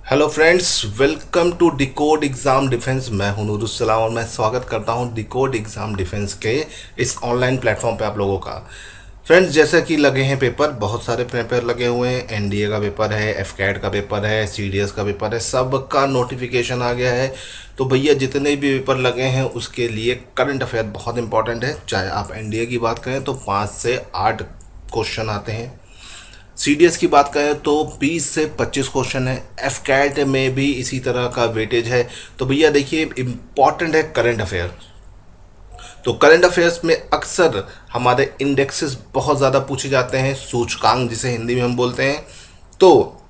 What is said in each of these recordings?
Hello friends, welcome to decode exam defence. मैं हूं नूरुस्सलाम और मैं स्वागत करता हूं डिकोड एग्ज़ाम डिफेंस के इस ऑनलाइन प्लेटफॉर्म पे आप लोगों का। फ्रेंड्स, जैसे कि लगे हैं पेपर, बहुत सारे पेपर लगे हुए हैं। एनडीए का पेपर है, एफकैट का पेपर है, सीडीएस का पेपर है, सबका नोटिफिकेशन आ गया है। तो भैया जितने भी पेपर लगे हैं उसके लिए करंट अफेयर बहुत इंपॉर्टेंट है। चाहे आप एनडीए की बात करें तो 5 से 8 क्वेश्चन आते हैं, सीडीएस की बात करें तो 20 से 25 क्वेश्चन है, एफ कैट में भी इसी तरह का वेटेज है। तो भैया देखिए, इम्पॉर्टेंट है करंट अफेयर। तो करंट अफेयर्स में अक्सर हमारे इंडेक्सेस बहुत ज़्यादा पूछे जाते हैं, सूचकांक जिसे हिंदी में हम बोलते हैं। तो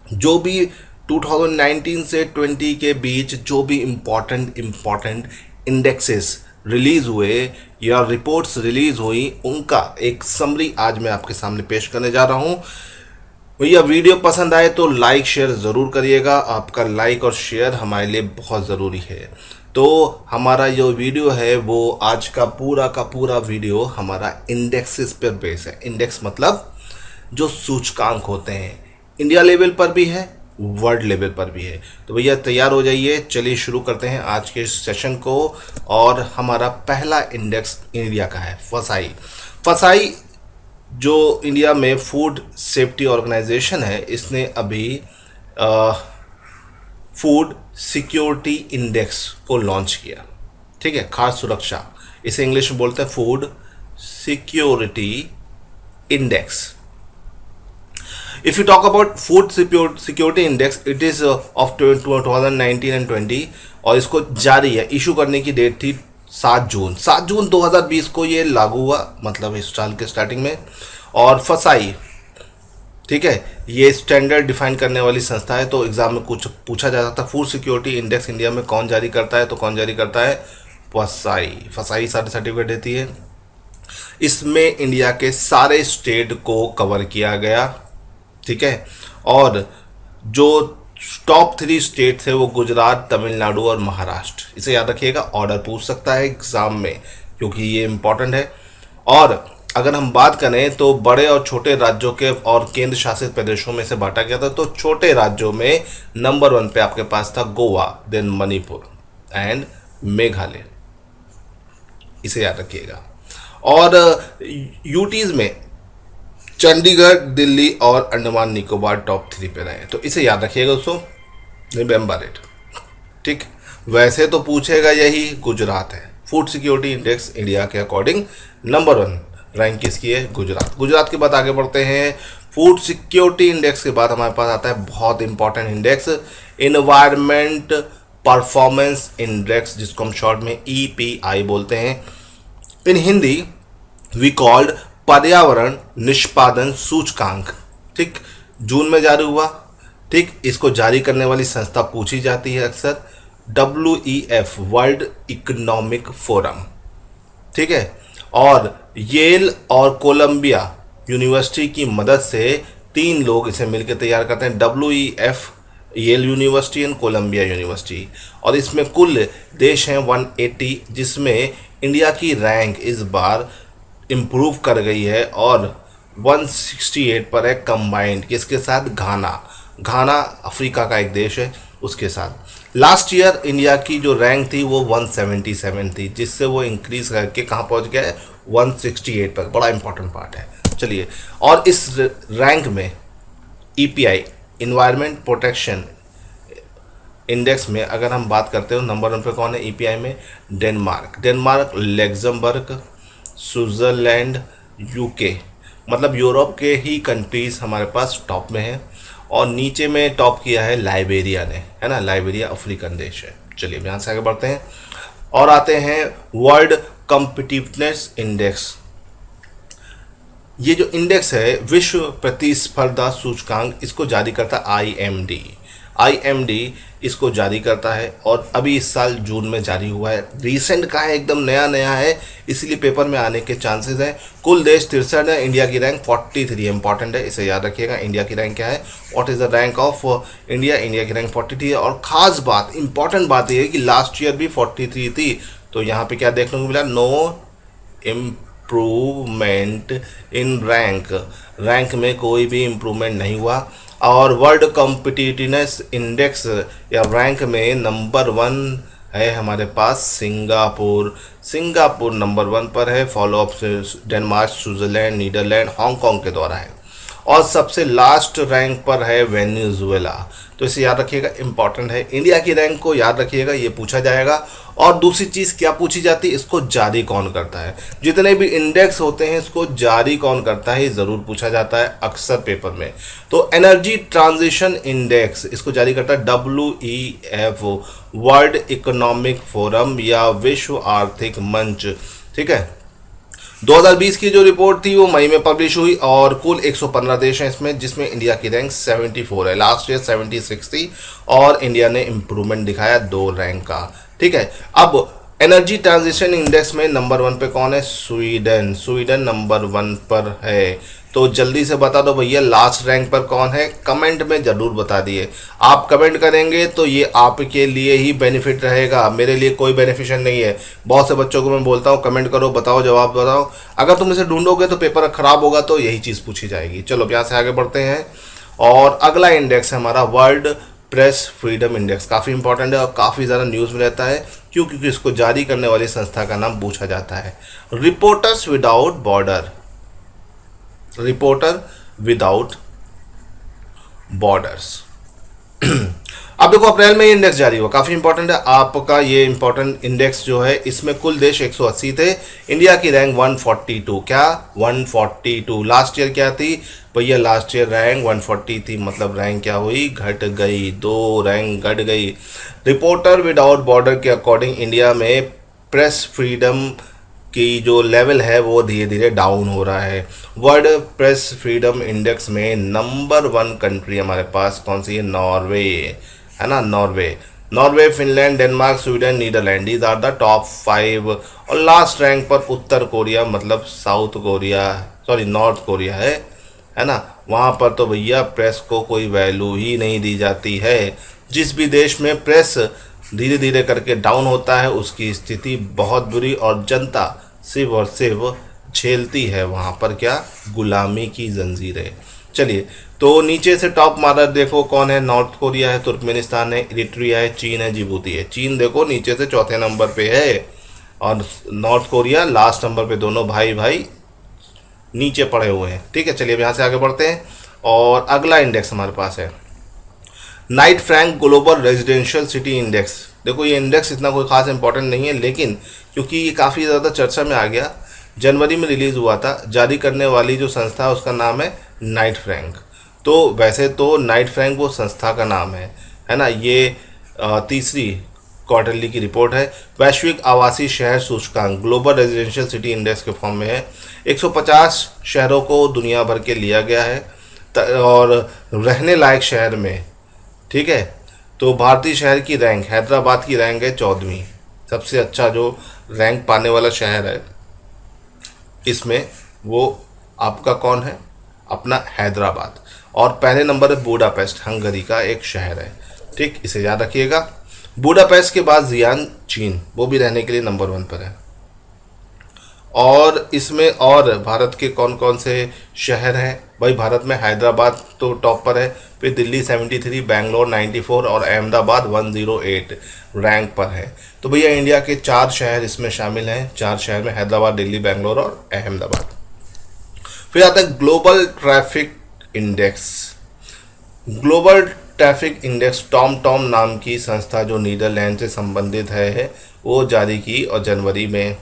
जो भी 2019 से 20 के बीच जो भी इम्पॉर्टेंट इंडेक्सेस रिलीज हुए या रिपोर्ट्स रिलीज हुई, उनका एक समरी आज मैं आपके सामने पेश करने जा रहा हूं। भैया वीडियो पसंद आए तो लाइक शेयर ज़रूर करिएगा। आपका लाइक और शेयर हमारे लिए बहुत ज़रूरी है। तो हमारा जो वीडियो है वो आज का पूरा वीडियो हमारा इंडेक्सेस पर बेस है। इंडेक्स मतलब जो सूचकांक होते हैं, इंडिया लेवल पर भी है, वर्ल्ड लेवल पर भी है। तो भैया तैयार हो जाइए, चलिए शुरू करते हैं आज के सेशन को। और हमारा पहला इंडेक्स इंडिया का है फसाई। फसाई जो इंडिया में फूड सेफ्टी ऑर्गेनाइजेशन है, इसने अभी फूड सिक्योरिटी इंडेक्स को लॉन्च किया। ठीक है, खाद्य सुरक्षा, इसे इंग्लिश में बोलते हैं food security index. If you talk about food security index, it is of 2019 and 20, और इसको जारी है, इशू करने की डेट थी 7 जून 2020 को ये लागू हुआ, मतलब इस साल के स्टार्टिंग में। और फसाई, ठीक है, ये स्टैंडर्ड डिफाइन करने वाली संस्था है। तो एग्जाम में कुछ पूछा जा सकता है, फूड सिक्योरिटी इंडेक्स इंडिया में कौन जारी करता है? तो कौन जारी करता है? फसाई सारे सर्टिफिकेट देती है। इसमें इंडिया के सारे स्टेट को कवर किया गया, ठीक है। और जो टॉप 3 स्टेट थे वो गुजरात, तमिलनाडु और महाराष्ट्र। इसे याद रखिएगा, ऑर्डर पूछ सकता है एग्जाम में क्योंकि ये इंपॉर्टेंट है। और अगर हम बात करें तो बड़े और छोटे राज्यों के और केंद्र शासित प्रदेशों में से बांटा गया था। तो छोटे राज्यों में नंबर 1 पे आपके पास था गोवा, देन मणिपुर एंड मेघालय। इसे याद रखिएगा। और यूटीज में चंडीगढ़, दिल्ली और अंडमान निकोबार टॉप 3 पे रहे। तो इसे याद रखिएगा दोस्तों, रिमेंबर इट। ठीक, वैसे तो पूछेगा यही, गुजरात है। फूड सिक्योरिटी इंडेक्स इंडिया के अकॉर्डिंग नंबर 1 रैंक किसकी है? गुजरात। गुजरात के बाद आगे बढ़ते हैं। फूड सिक्योरिटी इंडेक्स के बाद हमारे पास आता है बहुत important index, environment performance index, जिसको हम शॉर्ट में EPI बोलते हैं। इन हिंदी वी कॉल्ड पर्यावरण निष्पादन सूचकांक। ठीक, जून में जारी हुआ। ठीक, इसको जारी करने वाली संस्था पूछी जाती है अक्सर, WEF, वर्ल्ड इकोनॉमिक फोरम। ठीक है, और येल और कोलंबिया यूनिवर्सिटी की मदद से 3 लोग इसे मिलकर तैयार करते हैं, WEF, Yale university and Columbia university. और इसमें कुल देश हैं 180, जिसमें इंडिया की रैंक इस बार इम्प्रूव कर गई है और 168 पर है कंबाइंड। किसके साथ? घाना अफ्रीका का एक देश है, उसके साथ। लास्ट ईयर इंडिया की जो रैंक थी वो 177 थी, जिससे वो इंक्रीज करके कहाँ पहुँच गया है? 168 पर। बड़ा इंपॉर्टेंट पार्ट है। चलिए, और इस रैंक में EPI, इन्वायरमेंट प्रोटेक्शन इंडेक्स में अगर हम बात करते हो, नंबर 1 पे कौन है EPI में? डेनमार्क, लग्जमबर्ग, स्विट्ज़रलैंड, UK, मतलब यूरोप के ही कंट्रीज हमारे पास टॉप में है। और नीचे में टॉप किया है लाइबेरिया ने, है ना, लाइबेरिया अफ्रीकन देश है। चलिए यहाँ से आगे बढ़ते हैं और आते हैं वर्ल्ड कॉम्पिटिटिवनेस इंडेक्स। ये जो इंडेक्स है, विश्व प्रतिस्पर्धा सूचकांक, इसको जारी करता IMD इसको जारी करता है। और अभी इस साल जून में जारी हुआ है, रीसेंट का है, एकदम नया है, इसलिए पेपर में आने के चांसेस हैं। कुल देश 63 है, इंडिया की रैंक 43 इंपॉर्टेंट है, इसे याद रखिएगा। इंडिया की रैंक क्या है? What is the rank of India? India की रैंक 43 है। और ख़ास बात, इंपॉर्टेंट बात यह है कि लास्ट ईयर भी 43 थी। तो यहाँ पे क्या देखने को मिला? नो इम्प्रूवमेंट इन रैंक में कोई भी इम्प्रूवमेंट नहीं हुआ। और वर्ल्ड कॉम्पिटिटिवनेस इंडेक्स या रैंक में नंबर 1 है हमारे पास सिंगापुर नंबर 1 पर है, फॉलो अप से डेनमार्क, स्विट्जरलैंड, नीदरलैंड, हांगकांग के द्वारा है। और सबसे लास्ट रैंक पर है वेनेजुएला। तो इसे याद रखिएगा, इंपॉर्टेंट है। इंडिया की रैंक को याद रखिएगा, ये पूछा जाएगा। और दूसरी चीज़ क्या पूछी जाती है, इसको जारी कौन करता है। जितने भी इंडेक्स होते हैं इसको जारी कौन करता है, ये ज़रूर पूछा जाता है अक्सर पेपर में। तो एनर्जी ट्रांजिशन इंडेक्स इसको जारी करता है WEF, वर्ल्ड इकोनॉमिक फोरम या विश्व आर्थिक मंच। ठीक है, 2020 की जो रिपोर्ट थी वो मई में पब्लिश हुई और कुल 115 देश हैं इसमें, जिसमें इंडिया की रैंक 74 है। लास्ट ईयर 76 थी और इंडिया ने इम्प्रूवमेंट दिखाया 2 रैंक का। ठीक है, अब एनर्जी ट्रांजिशन इंडेक्स में नंबर 1 पे कौन है, स्वीडन नंबर 1 पर है। तो जल्दी से बता दो भैया लास्ट रैंक पर कौन है, कमेंट में ज़रूर बता दिए। आप कमेंट करेंगे तो ये आपके लिए ही बेनिफिट रहेगा, मेरे लिए कोई बेनिफिशियल नहीं है। बहुत से बच्चों को मैं बोलता हूँ कमेंट करो, बताओ, जवाब बताओ। अगर तुम इसे ढूंढोगे तो पेपर खराब होगा, तो यही चीज़ पूछी जाएगी। चलो अब यहाँ से आगे बढ़ते हैं। और अगला इंडेक्स है हमारा वर्ल्ड प्रेस फ्रीडम इंडेक्स। काफ़ी इंपॉर्टेंट है और काफ़ी ज़्यादा न्यूज़ में रहता है। क्यों? क्योंकि इसको जारी करने वाली संस्था का नाम पूछा जाता है रिपोर्टर विदाउट बॉर्डर्स। अब देखो अप्रैल में ये इंडेक्स जारी हुआ, काफ़ी इंपॉर्टेंट है आपका ये इंपॉर्टेंट इंडेक्स जो है। इसमें कुल देश 180 थे, इंडिया की रैंक 142। क्या 142? लास्ट ईयर क्या थी भैया, लास्ट ईयर रैंक 140 थी, मतलब रैंक क्या हुई, घट गई, 2 रैंक घट गई। रिपोर्टर विदाउट बॉर्डर के अकॉर्डिंग इंडिया में प्रेस फ्रीडम की जो लेवल है वो धीरे धीरे डाउन हो रहा है। वर्ल्ड प्रेस फ्रीडम इंडेक्स में नंबर 1 कंट्री हमारे पास कौन सी है, नॉर्वे है ना, Norway, Finland, Denmark, Sweden, Netherlands, these are the top 5। और लास्ट रैंक पर उत्तर कोरिया, मतलब नॉर्थ कोरिया है ना। वहाँ पर तो भैया प्रेस को कोई वैल्यू ही नहीं दी जाती है। जिस भी देश में प्रेस धीरे धीरे करके डाउन होता है उसकी स्थिति बहुत बुरी और जनता सिर्फ और सिर्फ झेलती है वहाँ पर क्या, गुलामी की जंजीरें। चलिए तो नीचे से टॉप मारर देखो कौन है, नॉर्थ कोरिया है, तुर्कमेनिस्तान है, इरिट्रिया है, चीन है, जिबूती है। चीन देखो नीचे से चौथे नंबर पे है और नॉर्थ कोरिया लास्ट नंबर पे, दोनों भाई भाई नीचे पड़े हुए हैं। ठीक है, चलिए अब यहाँ से आगे बढ़ते हैं। और अगला इंडेक्स हमारे पास है Knight Frank global residential city index. देखो ये इंडेक्स इतना कोई खास इंपॉर्टेंट नहीं है, लेकिन क्योंकि ये काफ़ी ज़्यादा चर्चा में आ गया, जनवरी में रिलीज़ हुआ था। जारी करने वाली जो संस्था है उसका नाम है नाइट फ्रैंक। तो वैसे तो नाइट फ्रैंक वो संस्था का नाम है ना। ये तीसरी क्वार्टरली की रिपोर्ट है। वैश्विक आवासीय शहर सूचकांक ग्लोबल रेजिडेंशियल सिटी इंडेक्स के फॉर्म में है। 150 शहरों को दुनिया भर के लिया गया है और रहने लायक शहर में, ठीक है, तो भारतीय शहर की रैंक, हैदराबाद की रैंक है 14वीं। सबसे अच्छा जो रैंक पाने वाला शहर है इसमें वो आपका कौन है, अपना हैदराबाद। और पहले नंबर है बुडापेस्ट, हंगरी का एक शहर है। ठीक, इसे याद रखिएगा। बुडापेस्ट के बाद जियान चीन, वो भी रहने के लिए नंबर 1 पर है। और इसमें और भारत के कौन कौन से शहर हैं भाई, भारत में हैदराबाद तो टॉप पर है, फिर दिल्ली 73, बेंगलोर 94 और अहमदाबाद 108 रैंक पर है। तो भैया इंडिया के 4 शहर इसमें शामिल हैं, 4 शहर में हैदराबाद, दिल्ली, बेंगलोर और अहमदाबाद। फिर आता है global traffic index. Global traffic index Tom नाम की संस्था जो नीदरलैंड से संबंधित है वो जारी की और जनवरी में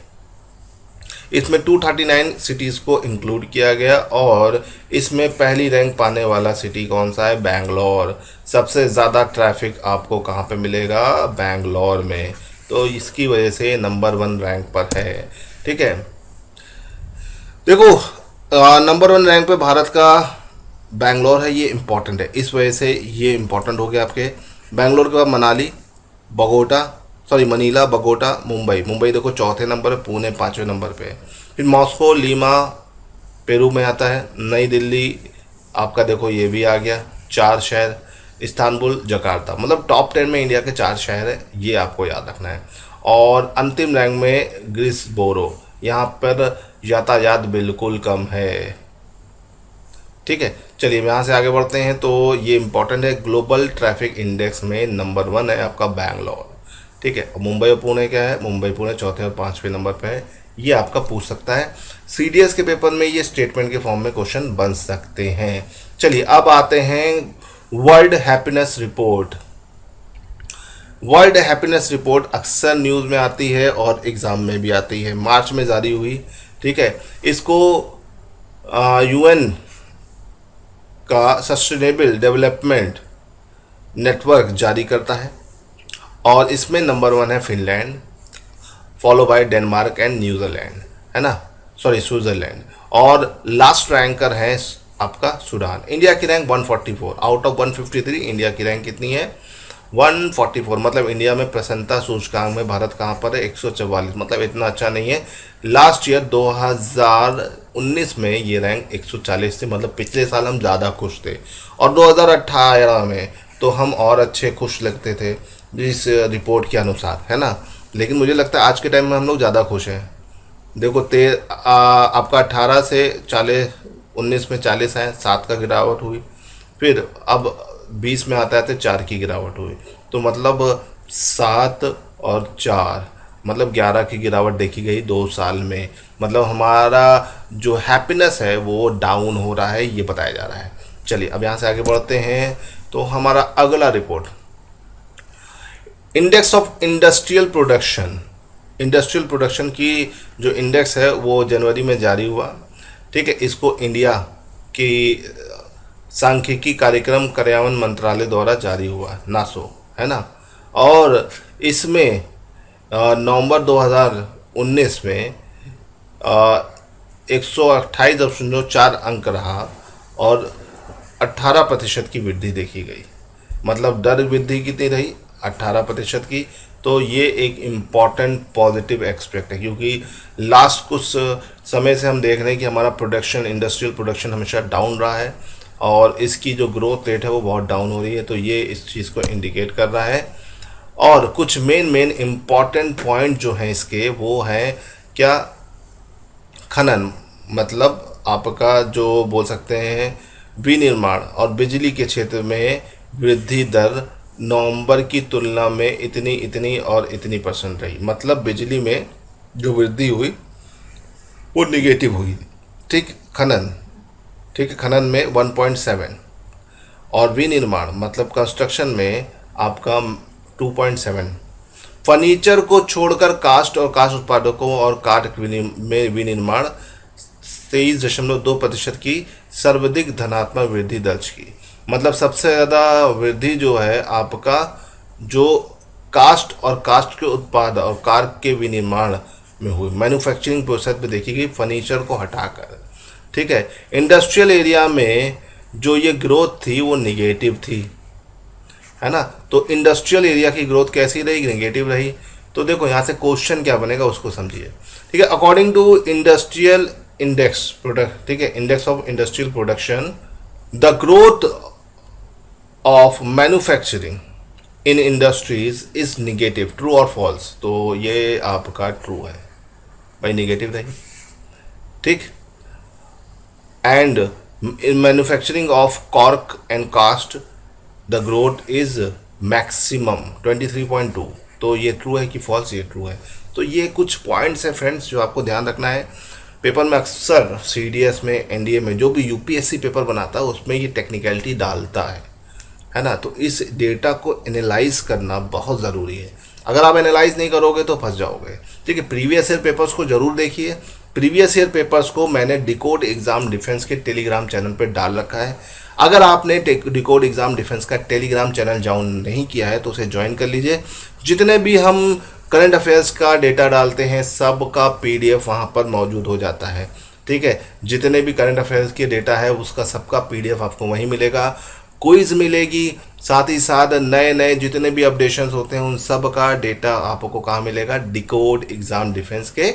इसमें 239 सिटीज़ को इंक्लूड किया गया और इसमें पहली रैंक पाने वाला सिटी कौन सा है, बेंगलोर। सबसे ज़्यादा ट्रैफिक आपको कहाँ पे मिलेगा, बेंगलोर में। तो इसकी वजह से नंबर 1 रैंक पर है। ठीक है, देखो नंबर 1 रैंक पे भारत का बेंगलोर है, ये इम्पॉर्टेंट है, इस वजह से ये इम्पॉर्टेंट हो गया आपके। बेंगलोर के बाद मनीला, बगोटा, मुंबई देखो 4थे नंबर पे, पुणे 5वें नंबर पे। फिर मॉस्को, लीमा पेरू में आता है, नई दिल्ली आपका देखो ये भी आ गया, 4 शहर, इस्तांबुल, जकार्ता, मतलब टॉप 10 में इंडिया के 4 शहर है, ये आपको याद रखना है। और अंतिम रैंक में ग्रिसबोरो, यहाँ पर यातायात बिल्कुल कम है। ठीक है, चलिए यहाँ से आगे बढ़ते हैं। तो ये इंपॉर्टेंट है, ग्लोबल ट्रैफिक इंडेक्स में नंबर 1 है आपका बैंगलोर। ठीक है, मुंबई और पुणे क्या है, मुंबई पुणे चौथे और पांचवें नंबर पे है। ये आपका पूछ सकता है सीडीएस के पेपर में, ये स्टेटमेंट के फॉर्म में क्वेश्चन बन सकते हैं। चलिए अब आते हैं world happiness report. World happiness report अक्सर न्यूज़ में आती है और एग्ज़ाम में भी आती है, मार्च में जारी हुई। ठीक है, इसको यूएन का सस्टेनेबल डेवलपमेंट नेटवर्क जारी करता है और इसमें नंबर 1 है Finland, follow by Denmark and New Zealand, है ना, सॉरी स्विट्जरलैंड, और लास्ट रैंकर है आपका सूडान। इंडिया की रैंक 144 आउट ऑफ 153। इंडिया की रैंक कितनी है, 144। मतलब इंडिया में प्रसन्नता सूचकांक में भारत कहाँ पर है, 144। मतलब इतना अच्छा नहीं है। लास्ट ईयर 2019 में ये रैंक 140 थी, मतलब पिछले साल हम ज़्यादा खुश थे, और 2018 में तो हम और अच्छे खुश लगते थे इस रिपोर्ट के अनुसार, है ना। लेकिन मुझे लगता है आज के टाइम में हम लोग ज़्यादा खुश हैं। देखो आपका 18 से 40, 19 में 40 है, 7 का गिरावट हुई, फिर अब 20 में आता है तो 4 की गिरावट हुई, तो मतलब 7 और 4 मतलब 11 की गिरावट देखी गई 2 साल में। मतलब हमारा जो हैप्पीनेस है वो डाउन हो रहा है, ये बताया जा रहा है। चलिए अब यहाँ से आगे बढ़ते हैं। तो हमारा अगला report, index of industrial production. Industrial production की जो इंडेक्स है वो जनवरी में जारी हुआ। ठीक है, इसको इंडिया की सांख्यिकी कार्यक्रम कार्यान्वयन मंत्रालय द्वारा जारी हुआ, नासो, है ना। और इसमें नवंबर 2019 में 128.4 अंक रहा और 18% की वृद्धि देखी गई। मतलब दर वृद्धि कितनी रही, 18% की। तो ये एक इम्पॉर्टेंट पॉजिटिव एक्सपेक्ट है, क्योंकि लास्ट कुछ समय से हम देख रहे हैं कि हमारा प्रोडक्शन, इंडस्ट्रियल प्रोडक्शन हमेशा डाउन रहा है और इसकी जो ग्रोथ रेट है वो बहुत डाउन हो रही है। तो ये इस चीज़ को इंडिकेट कर रहा है। और कुछ मेन इम्पॉर्टेंट पॉइंट जो हैं इसके, वो हैं क्या, खनन, मतलब आपका जो बोल सकते हैं विनिर्माण और बिजली के क्षेत्र में वृद्धि दर नवंबर की तुलना में इतनी और इतनी % रही। मतलब बिजली में जो वृद्धि हुई वो निगेटिव हुई। ठीक, खनन, ठीक है, खनन में 1.7 और विनिर्माण मतलब कंस्ट्रक्शन में आपका 2.7। फर्नीचर को छोड़कर कास्ट और कास्ट उत्पादकों और काठ में विनिर्माण 23.2% की सर्वाधिक धनात्मक वृद्धि दर्ज की। मतलब सबसे ज़्यादा वृद्धि जो है आपका जो कास्ट और कास्ट के उत्पाद और कार के विनिर्माण में हुई, मैन्युफैक्चरिंग प्रोसेस में देखी गई, फर्नीचर को हटाकर। ठीक है, इंडस्ट्रियल एरिया में जो ये ग्रोथ थी वो निगेटिव थी, है ना। तो इंडस्ट्रियल एरिया की ग्रोथ कैसी रही, निगेटिव रही। तो देखो यहाँ से क्वेश्चन क्या बनेगा उसको समझिए। ठीक है, according to industrial index product, ठीक है, index of industrial production, the growth of manufacturing in industries is negative, true और फॉल्स। तो ये आपका ट्रू है भाई, निगेटिव रही। ठीक, and in manufacturing of cork and cast the growth is maximum 23.2। तो ये ट्रू है कि फॉल्स, ये ट्रू है। तो ये कुछ पॉइंट्स हैं फ्रेंड्स जो आपको ध्यान रखना है। पेपर में अक्सर सीडीएस में, एनडीए में, जो भी यूपीएससी पेपर बनाता है उसमें ये टेक्निकलिटी डालता है ना। तो इस डेटा को एनालाइज करना बहुत ज़रूरी है। अगर आप एनालाइज नहीं करोगे तो फंस जाओगे। ठीक है, प्रीवियस ईयर पेपर्स को ज़रूर देखिए। प्रीवियस ईयर पेपर्स को मैंने डिकोड एग्ज़ाम डिफेंस के टेलीग्राम चैनल पर डाल रखा है। अगर आपने डिकोड एग्ज़ाम डिफेंस का टेलीग्राम चैनल ज्वाइन नहीं किया है तो उसे ज्वाइन कर लीजिए। जितने भी हम करंट अफेयर्स का डेटा डालते हैं सब का पीडीएफ वहाँ पर मौजूद हो जाता है। ठीक है, जितने भी करंट अफेयर्स के डेटा है उसका सबका पीडीएफ आपको वहीं मिलेगा। क्विज मिलेगी, साथ ही साथ नए जितने भी अपडेशंस होते हैं उन सब का डेटा आपको कहाँ मिलेगा, डिकोड एग्ज़ाम डिफेंस के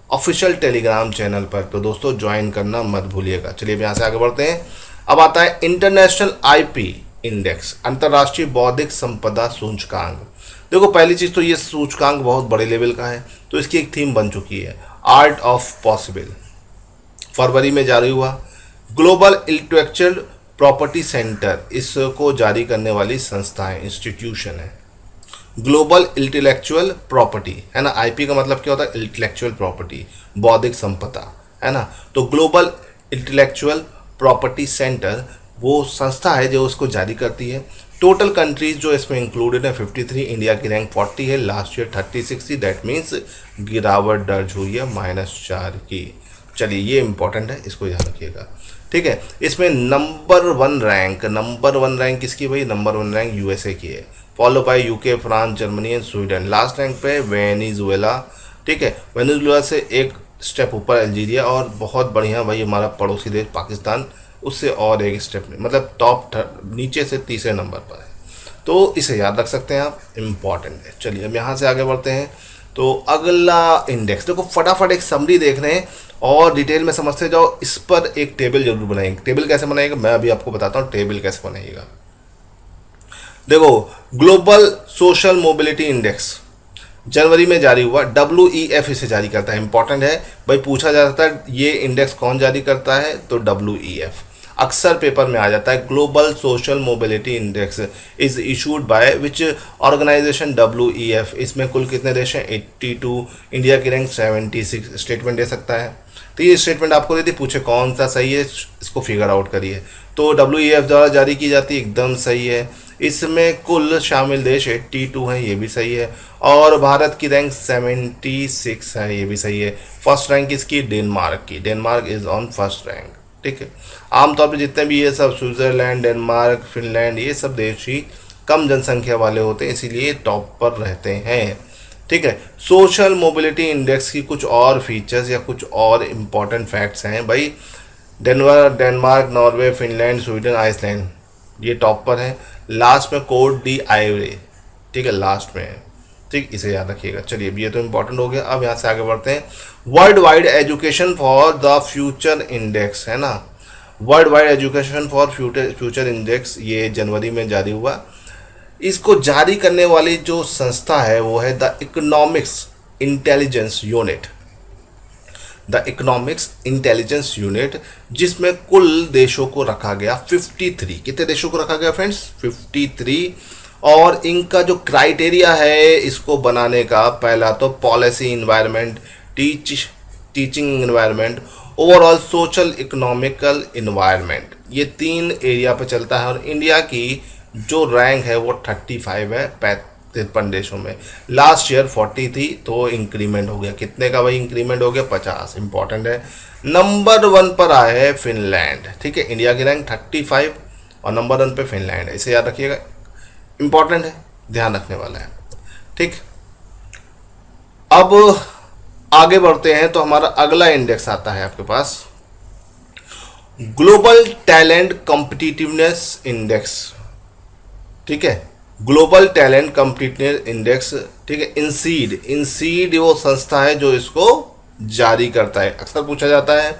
ऑफिशियल टेलीग्राम चैनल पर। तो दोस्तों ज्वाइन करना मत भूलिएगा। चलिए यहाँ से आगे बढ़ते हैं। अब आता है इंटरनेशनल आईपी इंडेक्स, अंतर्राष्ट्रीय बौद्धिक संपदा सूचकांक। देखो पहली चीज़ तो ये सूचकांक बहुत बड़े लेवल का है, तो इसकी एक थीम बन चुकी है। आर्ट ऑफ पॉसिबल फरवरी में जारी हुआ। ग्लोबल इंटेलेक्चुअल प्रॉपर्टी सेंटर, इसको जारी करने वाली संस्था है, इंस्टीट्यूशन है। ग्लोबल इंटेलेक्चुअल प्रॉपर्टी है ना, आईपी का मतलब क्या होता है, इंटेलेक्चुअल प्रॉपर्टी, बौद्धिक संपदा है ना। तो ग्लोबल इंटेलेक्चुअल प्रॉपर्टी सेंटर वो संस्था है जो उसको जारी करती है। टोटल कंट्रीज जो इसमें इंक्लूडेड है 53, इंडिया की रैंक 40 है, लास्ट ईयर 36 थी, दैट मीन्स गिरावट दर्ज हुई है -4 की। चलिए ये इंपॉर्टेंट है, इसको याद रखिएगा, ठीक है। इसमें नंबर वन रैंक किसकी भाई, नंबर 1 रैंक यूएसए की है, follow by UK, France, Germany and Sweden. Last rank पे वेनेजुएला, ठीक है। वेनेजुएला से एक स्टेप ऊपर अल्जीरिया, और बहुत बढ़िया भाई हमारा पड़ोसी देश पाकिस्तान, उससे और एक स्टेप मतलब टॉप नीचे से तीसरे नंबर पर है। तो इसे याद रख सकते हैं आप, इम्पॉर्टेंट है। चलिए अब यहाँ से आगे बढ़ते हैं। तो अगला इंडेक्स, देखो फटाफट एक समरी देख रहे हैं और डिटेल में समझते जाओ। इस पर एक टेबल जरूर बनाएंगे। टेबल कैसे बनाएगा मैं अभी आपको बताता हूँ, टेबल कैसे बनाइएगा। देखो ग्लोबल सोशल मोबिलिटी इंडेक्स जनवरी में जारी हुआ, WEF इसे जारी करता है। इंपॉर्टेंट है भाई, पूछा जाता है ये इंडेक्स कौन जारी करता है, तो WEF अक्सर पेपर में आ जाता है। Global social mobility index is issued by which organisation, WEF। इसमें कुल कितने देश हैं, 82, इंडिया की रैंक 76। स्टेटमेंट दे सकता है, तो ये स्टेटमेंट आपको दे दी, पूछे कौन सा सही है, इसको फिगर आउट करिए। तो WEF द्वारा जारी की जाती है, एकदम सही है। इसमें कुल शामिल देश 82 हैं, ये भी सही है। और भारत की रैंक 76 है, ये भी सही है। फर्स्ट रैंक इसकी डेनमार्क की, Denmark is on first rank, ठीक है। आमतौर पे जितने भी ये सब स्विट्जरलैंड, डेनमार्क, फिनलैंड, ये सब देश ही कम जनसंख्या वाले होते हैं, इसीलिए टॉप पर रहते हैं, ठीक है। सोशल मोबिलिटी इंडेक्स की कुछ और फीचर्स या कुछ और इम्पॉर्टेंट फैक्ट्स हैं भाई। Denmark, Norway, Finland, Sweden, Iceland ये टॉप पर है। लास्ट में कोड डी आइवरे, ठीक है, लास्ट में है, ठीक, इसे याद रखिएगा। चलिए अब ये तो इंपॉर्टेंट हो गया। अब यहाँ से आगे बढ़ते हैं। World wide education for the future index है ना, world wide education for future index ये जनवरी में जारी हुआ। इसको जारी करने वाली जो संस्था है वो है the economics intelligence unit, the economics intelligence unit, जिसमें कुल देशों को रखा गया 53। कितने देशों को रखा गया फ्रेंड्स, 53। और इनका जो क्राइटेरिया है इसको बनाने का, पहला तो policy environment, teaching environment, overall social economical environment, ये 3 एरिया पे चलता है। और इंडिया की जो रैंक है वो 35 है 53 देशों में। लास्ट ईयर 40 थी, तो इंक्रीमेंट हो गया। कितने का भाई इंक्रीमेंट हो गया, 50। इंपॉर्टेंट है। नंबर 1 पर आया है फिनलैंड, ठीक है। इंडिया की रैंक 35 और नंबर 1 पे फिनलैंड है, इसे याद रखिएगा, इंपॉर्टेंट है, ध्यान रखने वाला है, ठीक। अब आगे बढ़ते हैं तो हमारा अगला इंडेक्स आता है आपके पास, ग्लोबल टैलेंट कॉम्पिटिटिवनेस इंडेक्स, ठीक है। ग्लोबल टैलेंट कॉम्पिटिटिवनेस इंडेक्स, ठीक है। इंसीड वो संस्था है जो इसको जारी करता है, अक्सर पूछा जाता है।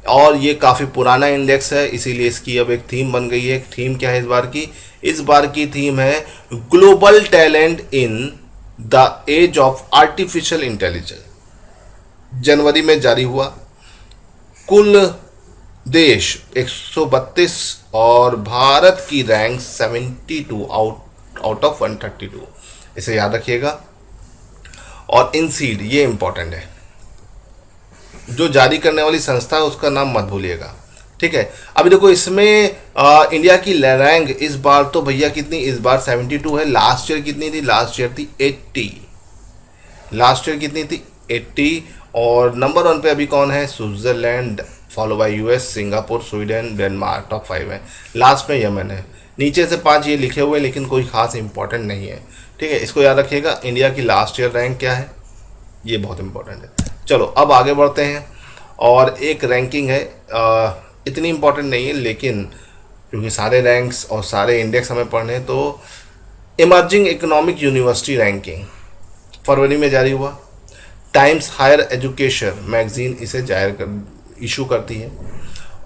और ये काफ़ी पुराना इंडेक्स है, इसीलिए इसकी अब एक थीम बन गई है। थीम क्या है इस बार की, इस बार की थीम है global talent in the age of artificial intelligence. जनवरी में जारी हुआ। कुल देश 132 और भारत की रैंक 72 आउट ऑफ 132, इसे याद रखिएगा। और इंसीड ये इंपॉर्टेंट है, जो जारी करने वाली संस्था है उसका नाम मत भूलिएगा, ठीक है। अभी देखो इसमें इंडिया की रैंक इस बार तो भैया कितनी, इस बार 72 है। लास्ट ईयर कितनी थी, लास्ट ईयर थी 80, लास्ट ईयर कितनी थी 80। और नंबर 1 पे अभी कौन है, Switzerland, follow by US, Singapore, Sweden, Denmark, top 5 है। लास्ट में यमन है। नीचे से 5 ये लिखे हुए लेकिन कोई खास इंपॉर्टेंट नहीं है, ठीक है, इसको याद रखिएगा। इंडिया की लास्ट ईयर रैंक क्या है, ये बहुत इंपॉर्टेंट है। चलो अब आगे बढ़ते हैं। और एक रैंकिंग है, इतनी इंपॉर्टेंट नहीं है लेकिन क्योंकि सारे रैंक्स और सारे इंडेक्स हमें पढ़ने हैं, तो इमर्जिंग इकोनॉमिक यूनिवर्सिटी रैंकिंग फरवरी में जारी हुआ। टाइम्स हायर एजुकेशन मैगजीन इसे इशू करती है।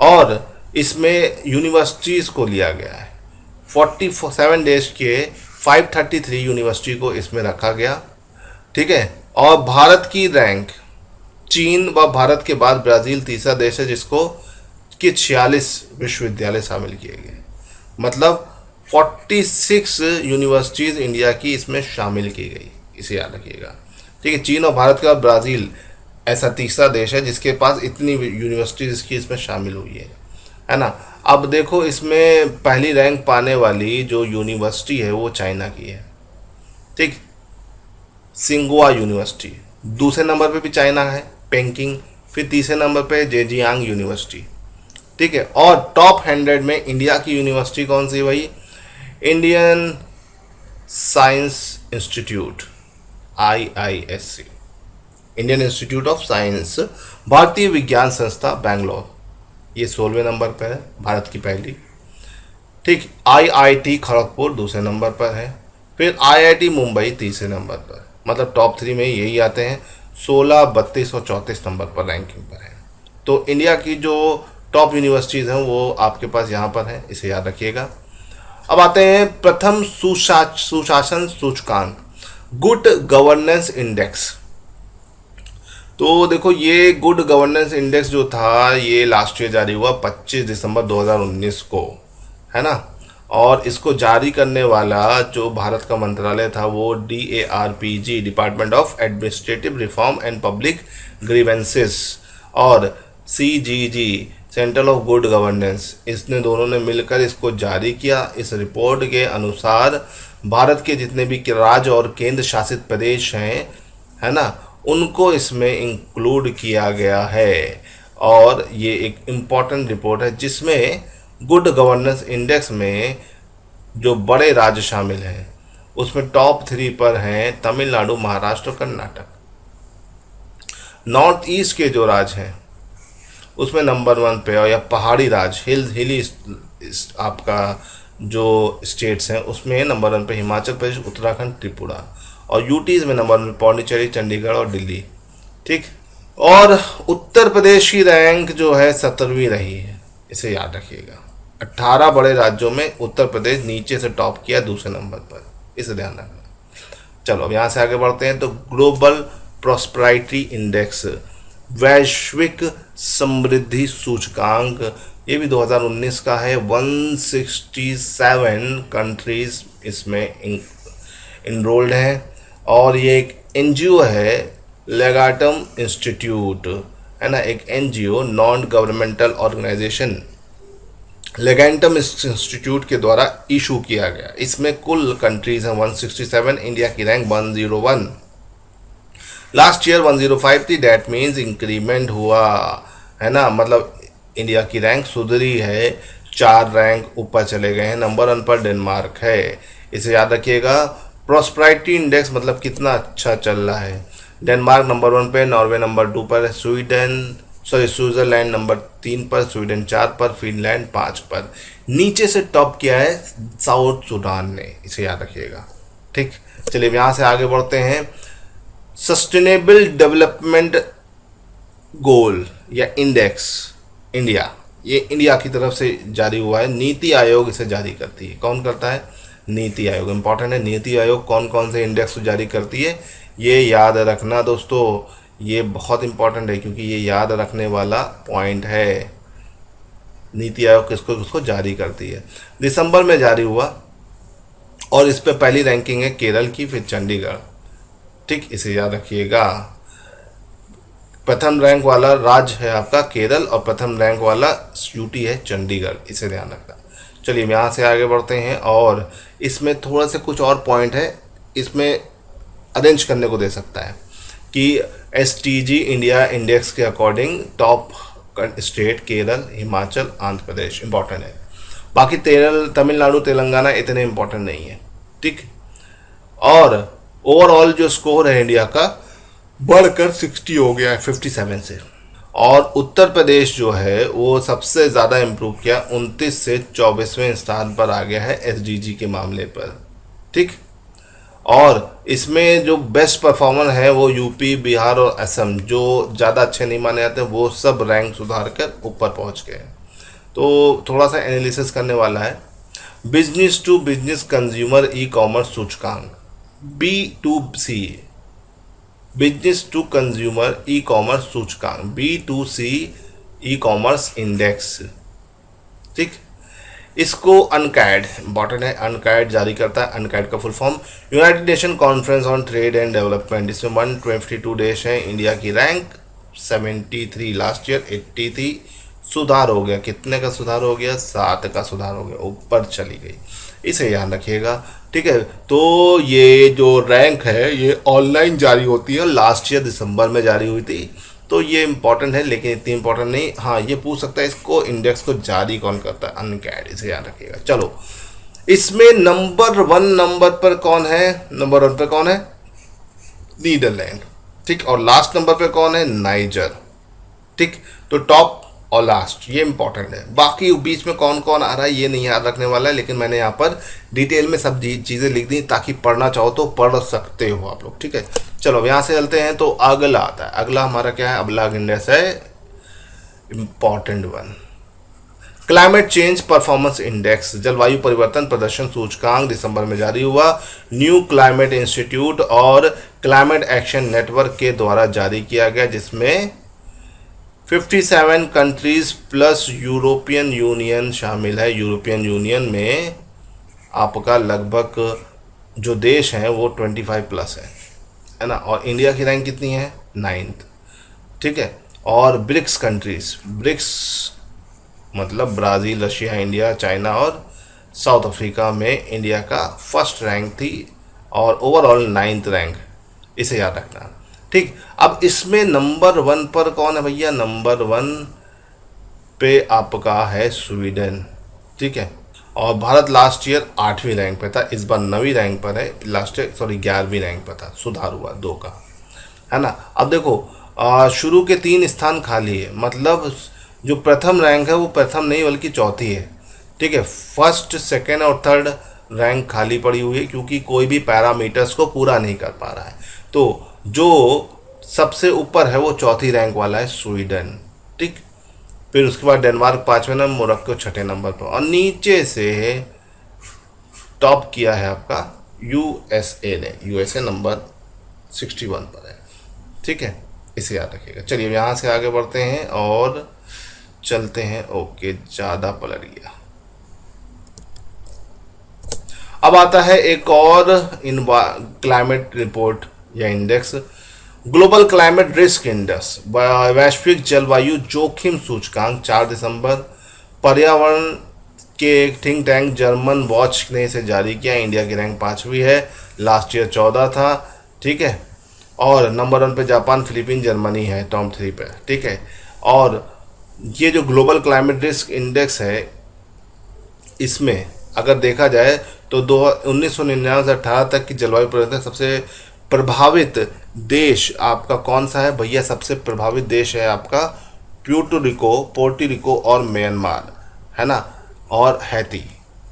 और इसमें यूनिवर्सिटीज़ को लिया गया है, 47 देश के 533 यूनिवर्सिटी को इसमें रखा गया, ठीक है। और भारत की रैंक चीन व भारत के बाद ब्राज़ील तीसरा देश है जिसको कि 46 विश्वविद्यालय शामिल किए गए, मतलब 46 यूनिवर्सिटीज़ इंडिया की इसमें शामिल की गई, इसे याद रखिएगा। ठीक है, चीन और भारत के बाद ब्राज़ील ऐसा तीसरा देश है जिसके पास इतनी यूनिवर्सिटीज़ इसकी इसमें शामिल हुई है ना। अब देखो, इसमें पहली रैंक पाने वाली जो यूनिवर्सिटी है वो चाइना की है, ठीक, सिंगुआ यूनिवर्सिटी। दूसरे नंबर पे भी चाइना है, पेकिंग। फिर तीसरे नंबर पे जेजियांग यूनिवर्सिटी, ठीक है। और टॉप 100 में इंडिया की यूनिवर्सिटी कौन सी भाई? Indian science institute, IISC, Indian institute of science, भारतीय विज्ञान संस्था बेंगलोर, ये 16वें नंबर पर है, भारत की पहली। ठीक, IIT खड़गपुर दूसरे नंबर पर है। फिर IIT मुंबई तीसरे नंबर पर, मतलब टॉप 3 में यही आते हैं। 16, 32 और 34 नंबर पर रैंकिंग पर है। तो इंडिया की जो टॉप यूनिवर्सिटीज़ हैं वो आपके पास यहाँ पर है, इसे याद रखिएगा। अब आते हैं प्रथम सुशासन सूचकांक, गुड गवर्नेंस इंडेक्स। तो देखो, ये गुड गवर्नेंस इंडेक्स जो था ये लास्ट ईयर जारी हुआ 25 दिसंबर 2019 को, है ना। और इसको जारी करने वाला जो भारत का मंत्रालय था वो DARPG, department of administrative reform and public grievances, और CGG, centre of good governance, इसने दोनों ने मिलकर इसको जारी किया। इस रिपोर्ट के अनुसार भारत के जितने भी राज्य और केंद्र शासित प्रदेश हैं, है ना, उनको इसमें इंक्लूड किया गया है। और ये एक इम्पॉर्टेंट रिपोर्ट है जिसमें गुड गवर्नेंस इंडेक्स में जो बड़े राज्य शामिल हैं उसमें टॉप 3 पर हैं तमिलनाडु, महाराष्ट्र और कर्नाटक। नॉर्थ ईस्ट के जो राज्य हैं उसमें नंबर 1 पे, और या पहाड़ी राज्य, हिली आपका जो स्टेट्स हैं उसमें नंबर 1 पे हिमाचल प्रदेश, उत्तराखंड, त्रिपुरा। और यूटीज़ में नंबर 1 पे पौंडीचेरी, चंडीगढ़ और दिल्ली, ठीक। और उत्तर प्रदेश की रैंक जो है 17वीं रही है, इसे याद रखिएगा। 18 बड़े राज्यों में उत्तर प्रदेश नीचे से टॉप किया दूसरे नंबर पर, इसे ध्यान रखना। चलो अब यहाँ से आगे बढ़ते हैं। तो ग्लोबल प्रॉस्पेरिटी इंडेक्स, वैश्विक समृद्धि सूचकांक, ये भी 2019 का है। 167 कंट्रीज इसमें इनरोल्ड हैं। और ये एक NGO है, लेगाटम इंस्टीट्यूट, है ना, एक NGO, non governmental organisation, Legatum institute के द्वारा इशू किया गया। इसमें कुल कंट्रीज हैं 167, इंडिया की रैंक 101। लास्ट ईयर 105 थी, डैट मीन्स इंक्रीमेंट हुआ, है ना, मतलब इंडिया की रैंक सुधरी है, 4 रैंक ऊपर चले गए हैं। नंबर 1 पर डेनमार्क है, इसे याद रखिएगा। प्रॉस्पेरिटी इंडेक्स मतलब कितना अच्छा चल रहा है। डेनमार्क नंबर 1 पे, नॉर्वे नंबर 2 पर, स्विट्ज़रलैंड नंबर 3 पर, स्वीडन 4 पर, फिनलैंड 5 पर। नीचे से टॉप किया है साउथ सूडान ने, इसे याद रखिएगा, ठीक। चलिए यहाँ से आगे बढ़ते हैं। सस्टेनेबल डेवलपमेंट गोल या इंडेक्स इंडिया, ये इंडिया की तरफ से जारी हुआ है। नीति आयोग इसे जारी करती है। कौन करता है? नीति आयोग। इंपॉर्टेंट है, नीति आयोग कौन कौन से इंडेक्स जारी करती है ये याद रखना दोस्तों, ये बहुत इंपॉर्टेंट है क्योंकि ये याद रखने वाला पॉइंट है। नीति आयोग किसको किसको जारी करती है? दिसंबर में जारी हुआ और इस पे पहली रैंकिंग है केरल की, फिर चंडीगढ़, ठीक, इसे याद रखिएगा। प्रथम रैंक वाला राज्य है आपका केरल और प्रथम रैंक वाला यूटी है चंडीगढ़, इसे ध्यान रखना। चलिए यहाँ से आगे बढ़ते हैं और इसमें थोड़ा सा कुछ और पॉइंट है, इसमें अरेंज करने को दे सकता है कि STG इंडिया इंडेक्स के according top state Kerala, Himachal, Andhra Pradesh important है। बाकी तमिलनाडु, तेलंगाना इतने इंपॉर्टेंट नहीं है, ठीक। और ओवरऑल जो स्कोर है इंडिया का बढ़कर 60 हो गया है 57 से। और उत्तर प्रदेश जो है वो सबसे ज़्यादा इम्प्रूव किया, 29 से 24वें स्थान पर आ गया है SDG के मामले पर, ठीक। और इसमें जो बेस्ट परफॉर्मर है वो यूपी, बिहार और असम, जो ज़्यादा अच्छे नहीं माने जाते वो सब रैंक सुधार कर ऊपर पहुंच गए। तो थोड़ा सा एनालिसिस करने वाला है। Business to business consumer e commerce सूचकांक, B2C, business to consumer e commerce सूचकांक, B2C ई कॉमर्स इंडेक्स। ठीक, इसको अनकैड, इंपॉर्टेंट है, अनकैड जारी करता है। अनकैड का full form United nation conference on trade and development. इसमें 122 देश हैं। इंडिया की रैंक 73, लास्ट ईयर 80 थी। सुधार हो गया, कितने का सुधार हो गया? 7 का सुधार हो गया, ऊपर चली गई। इसे याद रखिएगा। ठीक है, तो ये जो रैंक है ये ऑनलाइन जारी होती है, लास्ट ईयर दिसंबर में जारी हुई थी। तो ये इंपॉर्टेंट है, लेकिन इतनी इंपॉर्टेंट नहीं। हाँ, ये पूछ सकता है इसको इंडेक्स को जारी कौन करता है? अनकैड, इसे याद रखिएगा। चलो, इसमें नंबर 1 नंबर पर कौन है? नंबर 1 पर कौन है? नीदरलैंड। ठीक, और लास्ट नंबर पर कौन है? नाइजर। ठीक, तो टॉप और लास्ट ये इंपॉर्टेंट है। बाकी बीच में कौन कौन आ रहा है ये नहीं याद रखने वाला है, लेकिन मैंने यहाँ पर डिटेल में सब चीज़ें लिख दी ताकि पढ़ना चाहो तो पढ़ सकते हो आप लोग। ठीक है, चलो अब यहाँ से चलते हैं। तो अगला आता है, अगला हमारा क्या है? अगला इंडेक्स है important one, climate change performance index, जलवायु परिवर्तन प्रदर्शन सूचकांक, दिसंबर में जारी हुआ। न्यू क्लाइमेट इंस्टीट्यूट और क्लाइमेट एक्शन नेटवर्क के द्वारा जारी किया गया, जिसमें 57 कंट्रीज प्लस यूरोपियन यूनियन शामिल है। यूरोपियन यूनियन में आपका लगभग जो देश हैं वो 25 प्लस है ना। और इंडिया की रैंक कितनी है? 9th। ठीक है, और ब्रिक्स कंट्रीज, ब्रिक्स मतलब ब्राज़ील, रशिया, इंडिया, चाइना और साउथ अफ्रीका में इंडिया का फर्स्ट रैंक थी और ओवरऑल 9th रैंक, इसे याद रखना। ठीक, अब इसमें नंबर 1 पर कौन है भैया? नंबर 1 पे आपका है स्वीडन। ठीक है, और भारत लास्ट ईयर 8वीं रैंक पे था, इस बार 9वीं रैंक पर है। लास्ट ईयर 11वीं रैंक पर था, सुधार हुआ 2 का, है ना। अब देखो, शुरू के 3 स्थान खाली है, मतलब जो प्रथम रैंक है वो प्रथम नहीं बल्कि चौथी है। ठीक है, फर्स्ट, सेकेंड और थर्ड रैंक खाली पड़ी हुई है क्योंकि कोई भी पैरामीटर्स को पूरा नहीं कर पा रहा है। तो जो सबसे ऊपर है वो चौथी रैंक वाला है स्वीडन। ठीक, फिर उसके बाद डेनमार्क 5वें नंबर, मोरक्को 6ठे नंबर पर, और नीचे से टॉप किया है आपका यूएसए ने। यूएसए नंबर 61 पर है। ठीक है, इसे याद रखिएगा। चलिए यहाँ से आगे बढ़ते हैं और चलते हैं। ओके, ज़्यादा पलट गया। अब आता है एक और क्लाइमेट रिपोर्ट या index, global climate risk index, वैश्विक जलवायु जोखिम सूचकांक, 4 दिसंबर, पर्यावरण के एक थिंक टैंक जर्मन वॉच ने इसे जारी किया। इंडिया की रैंक 5वीं है, लास्ट ईयर 14 था। ठीक है, और नंबर 1 पे जापान, फिलीपीन, जर्मनी है टॉप 3 पे। ठीक है, और ये जो ग्लोबल क्लाइमेट रिस्क इंडेक्स है, इसमें अगर देखा जाए तो 1999 से 18 तक की जलवायु परिवर्तन सबसे प्रभावित देश आपका कौन सा है भैया? सबसे प्रभावित देश है आपका पोर्टोरिको और म्यांमार, है ना, और हैती,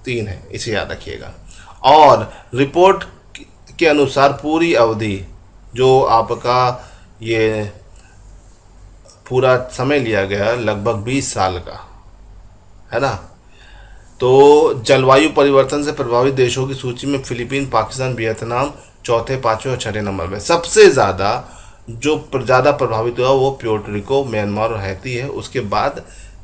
3 है, इसे याद रखिएगा। और रिपोर्ट के अनुसार पूरी अवधि जो आपका ये पूरा समय लिया गया लगभग 20 साल का, है ना। तो जलवायु परिवर्तन से प्रभावित देशों की सूची में फिलीपीन, पाकिस्तान, वियतनाम चौथे, 5वें और 6ठे नंबर में। सबसे ज़्यादा जो ज़्यादा प्रभावित हुआ वो पोर्टोरिको, म्यांमार और हैती है। उसके बाद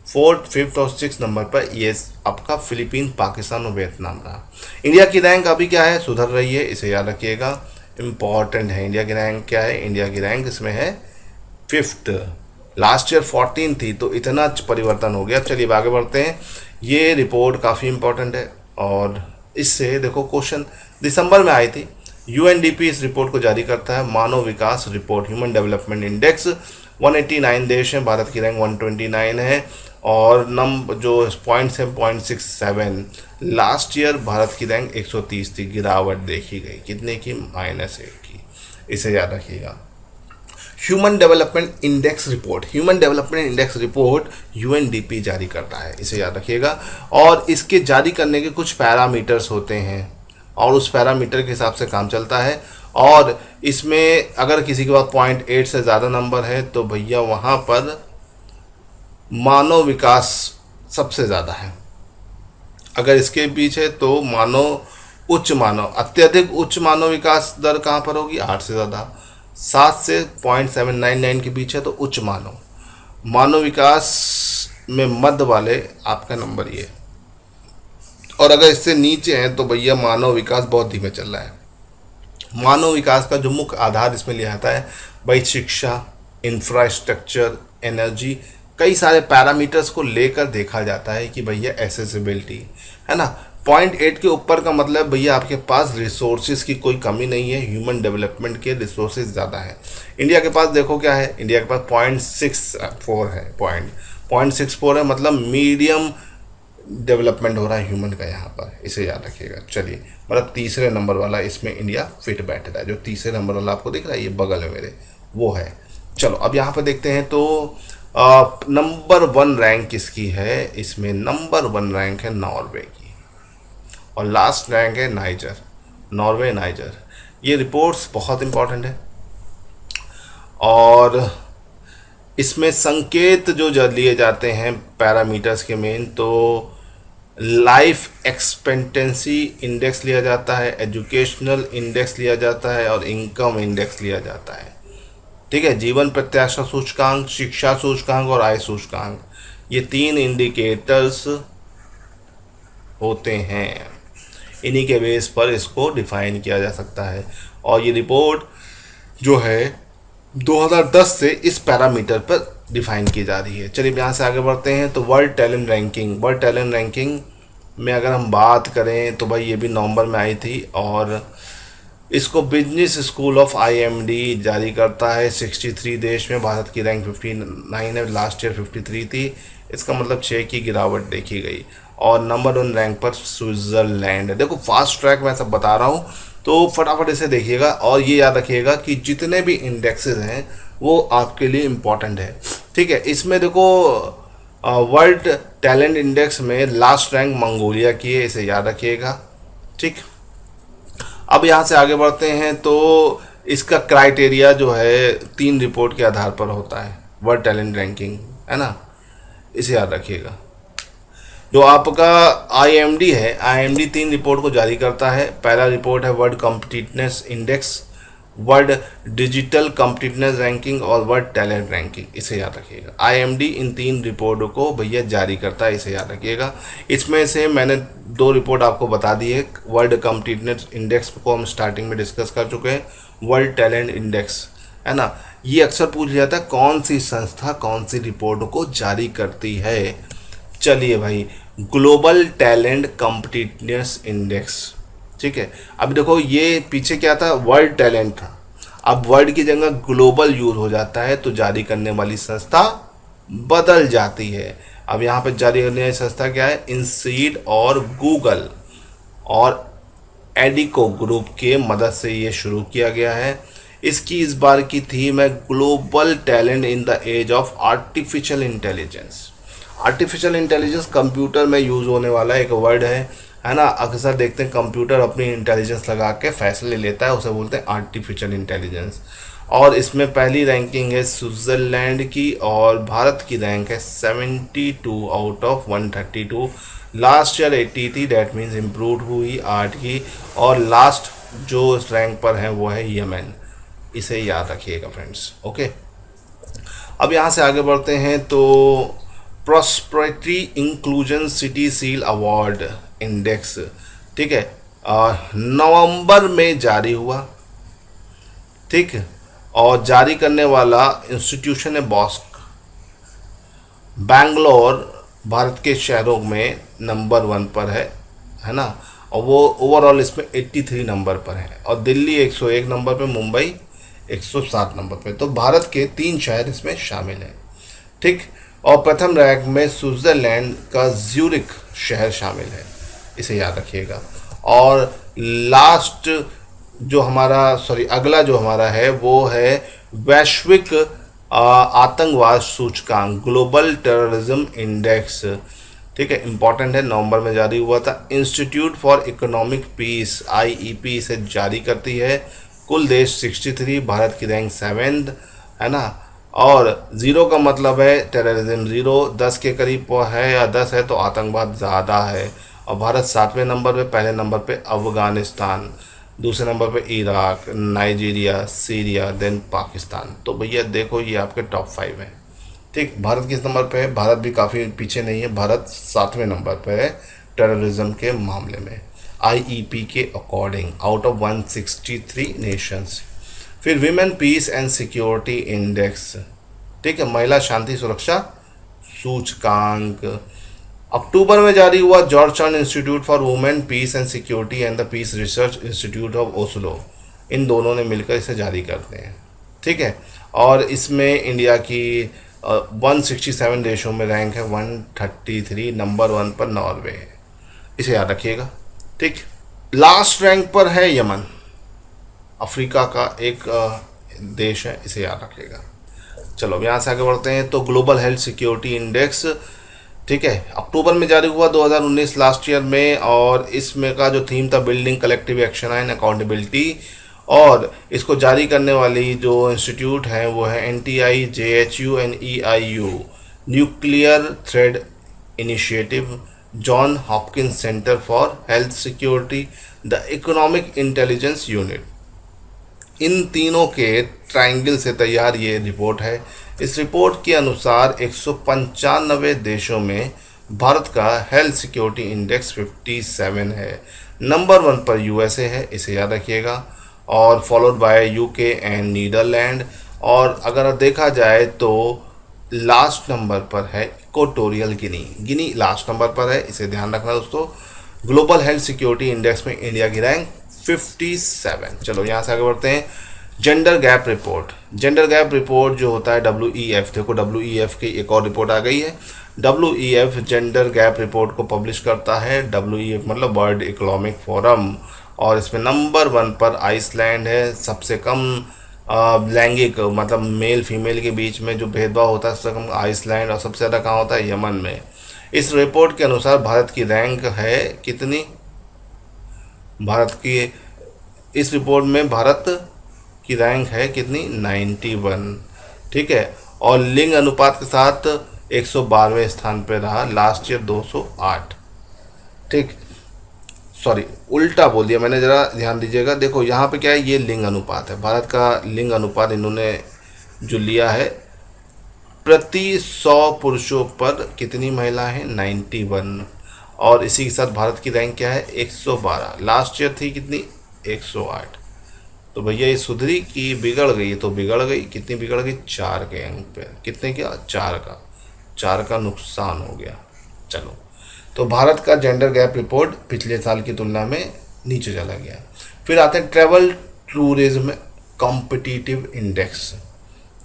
4th, 5th और 6th नंबर पर ये आपका फिलीपीन, पाकिस्तान और वियतनाम रहा। इंडिया की रैंक अभी क्या है? सुधर रही है, इसे याद रखिएगा, इम्पॉर्टेंट है। इंडिया की रैंक क्या है? इंडिया की रैंक इसमें है 5th, लास्ट ईयर 14 थी, तो इतना परिवर्तन हो गया। चलिए आगे बढ़ते हैं। ये रिपोर्ट काफ़ी इंपॉर्टेंट है और इससे देखो क्वेश्चन दिसंबर में आई थी। यूएनडीपी इस रिपोर्ट को जारी करता है, मानव विकास रिपोर्ट, ह्यूमन डेवलपमेंट इंडेक्स। 189 देश हैं, भारत की रैंक 129 है और जो पॉइंट्स हैं 0.67। लास्ट ईयर भारत की रैंक 130 थी, गिरावट देखी गई, कितने की? -1 की, इसे याद रखिएगा। Human development index report, human development index report UNDP जारी करता है, इसे याद रखिएगा। और इसके जारी करने के कुछ पैरामीटर्स होते हैं और उस पैरामीटर के हिसाब से काम चलता है। और इसमें अगर किसी के पास 0.8 से ज़्यादा नंबर है तो भैया वहाँ पर मानव विकास सबसे ज़्यादा है। अगर इसके पीछे तो अत्यधिक उच्च मानव विकास दर कहाँ पर होगी? 8 से ज़्यादा। 7 से 0.799 के बीच है तो उच्च मानव। मानव विकास में मध्य वाले आपका नंबर ये, और अगर इससे नीचे हैं तो भैया मानव विकास बहुत धीमे चल रहा है। मानव विकास का जो मुख्य आधार इसमें लिया जाता है भाई शिक्षा, इंफ्रास्ट्रक्चर, एनर्जी, कई सारे पैरामीटर्स को लेकर देखा जाता है कि भैया एसेसिबिलिटी है ना। 0.8 के ऊपर का मतलब भैया आपके पास रिसोर्सेज की कोई कमी नहीं है, ह्यूमन डेवलपमेंट के रिसोर्सेज ज़्यादा है। इंडिया के पास देखो क्या है, इंडिया के पास 0.64 है, 0.64 है, मतलब मीडियम डेवलपमेंट हो रहा है ह्यूमन का यहाँ पर, इसे याद रखिएगा। चलिए, मतलब तीसरे नंबर वाला इसमें इंडिया फिट बैठ रहा है। जो तीसरे नंबर वाला आपको दिख रहा है ये बगल में मेरे, वो है। चलो अब यहाँ पर देखते हैं तो नंबर 1 रैंक किसकी है इसमें? नंबर 1 रैंक है नॉर्वे की, और लास्ट रैंक है नाइजर, नॉर्वे नाइजर। ये रिपोर्ट्स बहुत इंपॉर्टेंट है, और इसमें संकेत जो लिए जाते हैं पैरामीटर्स के मेन, तो लाइफ एक्सपेक्टेंसी इंडेक्स लिया जाता है, एजुकेशनल इंडेक्स लिया जाता है, और इनकम इंडेक्स लिया जाता है। ठीक है, जीवन प्रत्याशा सूचकांक, शिक्षा सूचकांक और आय सूचकांक, ये 3 इंडिकेटर्स होते हैं। इन्हीं के बेस पर इसको डिफाइन किया जा सकता है, और ये रिपोर्ट जो है 2010 से इस पैरामीटर पर डिफाइन की जा रही है। चलिए यहाँ से आगे बढ़ते हैं तो world talent ranking. World talent ranking में अगर हम बात करें तो भाई ये भी नवंबर में आई थी, और इसको बिजनेस स्कूल ऑफ आईएमडी जारी करता है। 63 देश में भारत की रैंक 59 है, लास्ट ईयर 53 थी, इसका मतलब 6 की गिरावट देखी गई। और नंबर 1 रैंक पर स्विट्ज़रलैंड है। देखो फास्ट ट्रैक मैं सब बता रहा हूँ तो फटाफट इसे देखिएगा, और ये याद रखिएगा कि जितने भी इंडेक्सेस हैं वो आपके लिए इम्पॉर्टेंट है। ठीक है, इसमें देखो वर्ल्ड टैलेंट इंडेक्स में लास्ट रैंक मंगोलिया की है, इसे याद रखिएगा। ठीक, अब यहाँ से आगे बढ़ते हैं तो इसका क्राइटेरिया जो है 3 रिपोर्ट के आधार पर होता है, वर्ल्ड टैलेंट रैंकिंग, है ना, इसे याद रखिएगा। जो आपका आईएमडी है, आईएमडी 3 रिपोर्ट को जारी करता है। पहला रिपोर्ट है world competitiveness index, world digital competitiveness ranking और वर्ल्ड टैलेंट रैंकिंग, इसे याद रखिएगा। आईएमडी इन 3 रिपोर्टों को भैया जारी करता है, इसे याद रखिएगा। इसमें से मैंने 2 रिपोर्ट आपको बता दी है। वर्ल्ड कॉम्पिटिटिवनेस इंडेक्स को हम स्टार्टिंग में डिस्कस कर चुके हैं, वर्ल्ड टैलेंट इंडेक्स, है ना। ये अक्सर पूछ लिया जाता है कौन सी संस्था कौन सी रिपोर्ट को जारी करती है। चलिए भाई, ग्लोबल टैलेंट कॉम्पिटिटिवनेस इंडेक्स। ठीक है, अब देखो ये पीछे क्या था, वर्ल्ड टैलेंट था, अब वर्ल्ड की जगह ग्लोबल यूज हो जाता है तो जारी करने वाली संस्था बदल जाती है। अब यहाँ पे जारी करने वाली संस्था क्या है, इंसीड और गूगल और एडिको ग्रुप के मदद से ये शुरू किया गया है। इसकी इस बार की थीम है global talent in the age of artificial intelligence. Artificial intelligence computer में यूज़ होने वाला एक वर्ड है ना। अक्सर देखते हैं कंप्यूटर अपनी इंटेलिजेंस लगा के फैसले लेता है, उसे बोलते हैं आर्टिफिशियल इंटेलिजेंस। और इसमें पहली रैंकिंग है स्विट्ज़रलैंड की, और भारत की रैंक है 72 आउट ऑफ 132। लास्ट ईयर 80 थी, डैट मीन्स इम्प्रूव हुई 8 की। और लास्ट जो रैंक पर है वो है यमन, इसे याद रखिएगा फ्रेंड्स। ओके, अब यहाँ से आगे बढ़ते हैं तो prosperity inclusion city seal award index, ठीक है, नवंबर में जारी हुआ। ठीक, और जारी करने वाला इंस्टीट्यूशन है बॉस्क, बैंगलोर भारत के शहरों में नंबर 1 पर है ना। और वो ओवरऑल इसमें 83 नंबर पर है, और दिल्ली 101 नंबर पे, मुंबई 107 नंबर पे। तो भारत के 3 शहर इसमें शामिल हैं। ठीक, और प्रथम रैंक में स्विट्ज़रलैंड का ज्यूरिख शहर शामिल है, इसे याद रखिएगा। और लास्ट जो हमारा अगला जो हमारा है वो है वैश्विक आतंकवाद सूचकांक, ग्लोबल टेररिज्म इंडेक्स। ठीक है, इंपॉर्टेंट है, नवंबर में जारी हुआ था। Institute for economic peace IEP इसे जारी करती है। कुल देश 63, भारत की रैंक 7th, है ना। और 0 का मतलब है टेररिज्म 0, 10 के करीब है या 10 है तो आतंकवाद ज़्यादा है। और भारत 7वें नंबर पे, पहले नंबर पे अफगानिस्तान। दूसरे नंबर पे Iraq, Nigeria, Syria, then Pakistan. तो भैया देखो ये आपके टॉप 5 हैं। ठीक, भारत किस नंबर पे है? भारत भी काफ़ी पीछे नहीं है, भारत 7वें नंबर पे है टेररिज्म के मामले में, आईईपी के अकॉर्डिंग, आउट ऑफ 163 नेशंस। फिर women peace and security index, ठीक है, महिला शांति सुरक्षा सूचकांक, अक्टूबर में जारी हुआ। Georgetown institute for women peace and security and the peace research institute of Oslo, इन दोनों ने मिलकर इसे जारी करते हैं। ठीक है, और इसमें इंडिया की 167 देशों में रैंक है 133, नंबर 1 पर नॉर्वे है, इसे याद रखिएगा। ठीक, लास्ट रैंक पर है यमन, अफ्रीका का एक देश है, इसे याद रखिएगा। चलो अब यहाँ से आगे बढ़ते हैं। तो ग्लोबल हेल्थ सिक्योरिटी इंडेक्स, ठीक है, अक्टूबर में जारी हुआ 2019 लास्ट ईयर में, और इसमें का जो थीम था building collective action and accountability, और इसको जारी करने वाली जो इंस्टीट्यूट हैं वो है NTI, JHU and EIU, nuclear threat initiative, John Hopkins centre for health security, the economic intelligence unit. इन तीनों के ट्रायंगल से तैयार ये रिपोर्ट है। इस रिपोर्ट के अनुसार 195 देशों में भारत का हेल्थ सिक्योरिटी इंडेक्स 57 है, नंबर 1 पर USA है, इसे याद रखिएगा, और followed by UK and Netherlands. और अगर देखा जाए तो लास्ट नंबर पर है इक्वाटोरियल गिनी लास्ट नंबर पर है, इसे ध्यान रखना दोस्तों। ग्लोबल हेल्थ सिक्योरिटी इंडेक्स में इंडिया की रैंक 57। चलो यहाँ से आगे बढ़ते हैं। Gender gap report, gender gap report जो होता है WEF, देखो WEF की एक और रिपोर्ट आ गई है। WEF जेंडर गैप रिपोर्ट को पब्लिश करता है, WEF मतलब वर्ल्ड इकोनॉमिक फोरम, और इसमें नंबर 1 पर आइसलैंड है। सबसे कम लैंगिक मतलब मेल फीमेल के बीच में जो भेदभाव होता है सबसे कम आइसलैंड, और सबसे ज़्यादा कहाँ होता है? यमन में। इस रिपोर्ट के अनुसार भारत की रैंक है कितनी? भारत की इस रिपोर्ट में भारत की रैंक है कितनी? 91। ठीक है, और लिंग अनुपात के साथ 112वें स्थान पर रहा, लास्ट ईयर 208। ठीक, सॉरी उल्टा बोल दिया मैंने, ज़रा ध्यान दीजिएगा। देखो यहाँ पे क्या है, ये लिंग अनुपात है, भारत का लिंग अनुपात इन्होंने जो लिया है, प्रति 100 पुरुषों पर कितनी महिला है? 91। और इसी के साथ भारत की रैंक क्या है? 112। लास्ट ईयर थी कितनी? 108। तो भैया ये सुधरी कि बिगड़ गई? तो बिगड़ गई, कितनी बिगड़ गई? 4 के अंक पे। कितने क्या? 4 का नुकसान हो गया। चलो, तो भारत का जेंडर गैप रिपोर्ट पिछले साल की तुलना में नीचे चला गया। फिर आते हैं ट्रैवल टूरिज्म कॉम्पिटिटिव इंडेक्स।